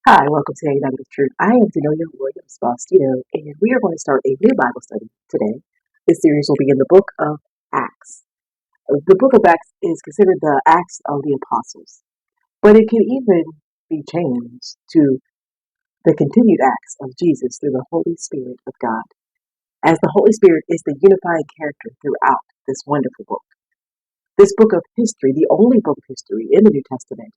Hi, welcome to A Nugget of Truth. I am Danonia Williams Faustino, and we are going to start a new Bible study today. This series will be in the book of Acts. The book of Acts is considered the Acts of the Apostles, but it can even be changed to the continued acts of Jesus through the Holy Spirit of God, as the Holy Spirit is the unifying character throughout this wonderful book. This book of history, the only book of history in the New Testament,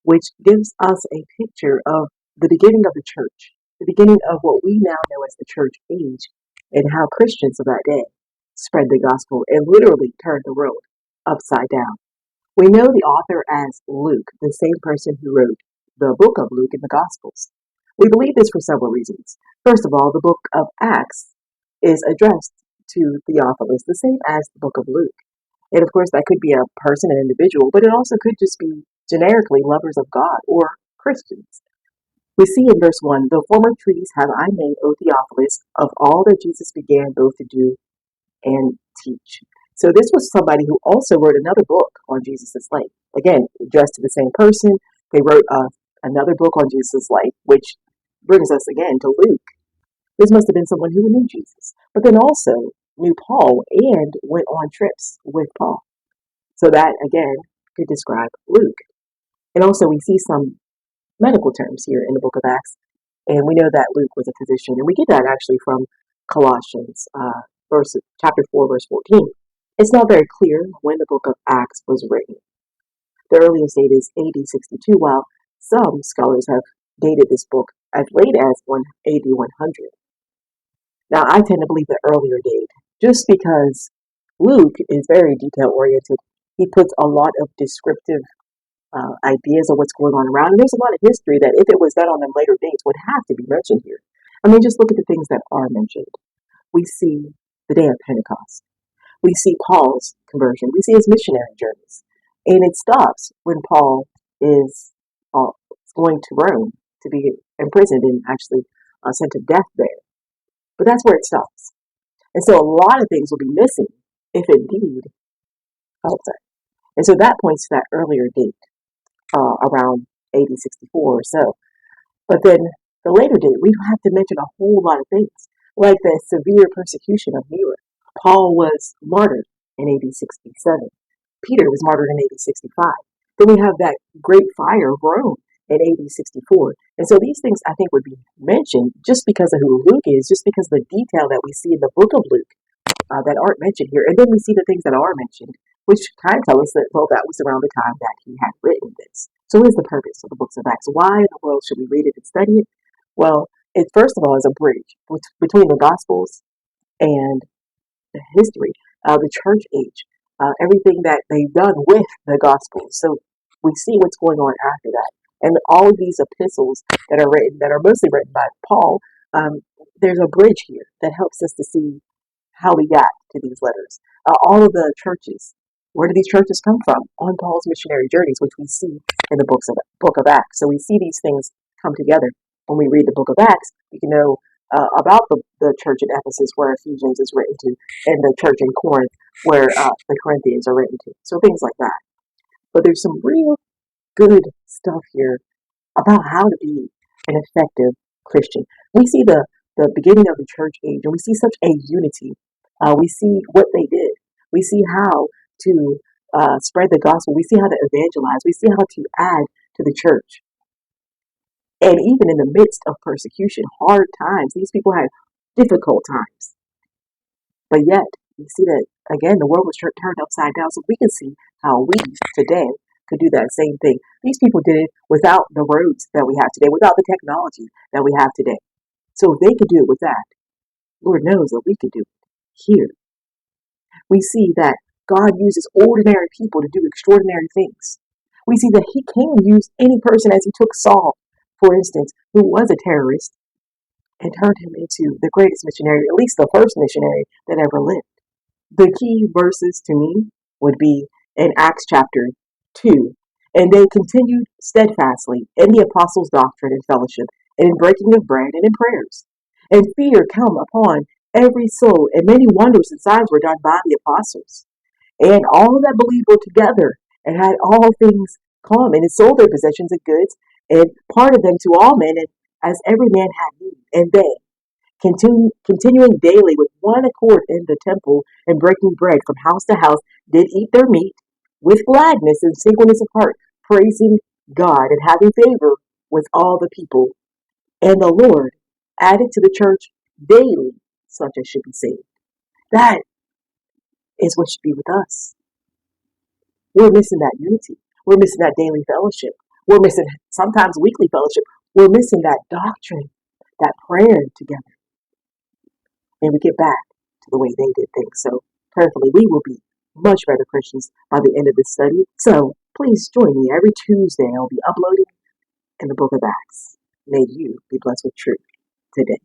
which gives us a picture of the beginning of the church, the beginning of what we now know as the church age, and how Christians of that day spread the gospel and literally turned the world upside down. We know the author as Luke, the same person who wrote the book of Luke in the Gospels. We believe this for several reasons. First of all, the book of Acts is addressed to Theophilus, the same as the book of Luke. And of course, that could be a person, an individual, but it also could just be generically lovers of God or Christians. We see in verse 1, the former treatise have I made, O Theophilus, of all that Jesus began both to do and teach. So this was somebody who also wrote another book on Jesus' life. Again, addressed to the same person. They wrote another book on Jesus' life, which brings us again to Luke. This must have been someone who knew Jesus, but then also knew Paul and went on trips with Paul. So that, again, could describe Luke. And also we see some medical terms here in the book of Acts, and we know that Luke was a physician, and we get that actually from Colossians chapter 4, verse 14. It's not very clear when the book of Acts was written. The earliest date is AD 62, while some scholars have dated this book as late as AD 100. Now, I tend to believe the earlier date, just because Luke is very detail-oriented. He puts a lot of descriptive ideas of what's going on around. And there's a lot of history that, if it was done on them later dates, would have to be mentioned here. I mean, just look at the things that are mentioned. We see the day of Pentecost. We see Paul's conversion. We see his missionary journeys. And it stops when Paul is going to Rome to be imprisoned and actually sent to death there. But that's where it stops. And so a lot of things will be missing if indeed, and so that points to that earlier date, around AD 64 or so. But then the later date, we have to mention a whole lot of things, like the severe persecution of Nero. Paul was martyred in AD 67. Peter was martyred in AD 65. Then we have that great fire of Rome in AD 64. And so these things, I think, would be mentioned just because of who Luke is, just because of the detail that we see in the book of Luke that aren't mentioned here. And then we see the things that are mentioned, which kind of tell us that, well, that was around the time that he had written this. So what is the purpose of the books of Acts? Why in the world should we read it and study it? Well, it first of all is a bridge between the Gospels and the history of the church age, everything that they've done with the Gospels. So we see what's going on after that. And all of these epistles that are written, that are mostly written by Paul, there's a bridge here that helps us to see how we got to these letters. All of the churches, where do these churches come from? On Paul's missionary journeys, which we see in the book of Acts. So we see these things come together. When we read the book of Acts, we can know about the church in Ephesus, where Ephesians is written to, and the church in Corinth, where the Corinthians are written to. So things like that. But there's some real good stuff here about how to be an effective Christian. We see the beginning of the church age, and we see such a unity. We see what they did. We see how to spread the gospel. We see how to evangelize. We see how to add to the church. And even in the midst of persecution, hard times, these people had difficult times. But yet, we see that, again, the world was turned upside down. So we can see how we today could do that same thing. These people did it without the roads that we have today, without the technology that we have today. So if they could do it with that, Lord knows that we could do it here. We see that God uses ordinary people to do extraordinary things. We see that he can use any person, as he took Saul, for instance, who was a terrorist, and turned him into the greatest missionary, at least the first missionary that ever lived. The key verses to me would be in Acts chapter 2. And they continued steadfastly in the apostles' doctrine and fellowship, and in breaking of bread and in prayers. And fear come upon every soul, and many wonders and signs were done by the apostles. And all that believed were together and had all things common, and sold their possessions and goods, and parted them to all men, and as every man had need. And they, continuing daily with one accord in the temple, and breaking bread from house to house, did eat their meat with gladness and singleness of heart, praising God and having favor with all the people. And the Lord added to the church daily such as should be saved. That is what should be with us. We're missing that unity. We're missing that daily fellowship. We're missing sometimes weekly fellowship. We're missing that doctrine, that prayer together. And we get back to the way they did things. So prayerfully, we will be much better Christians by the end of this study. So please join me every Tuesday. I'll be uploading in the book of Acts. May you be blessed with truth today.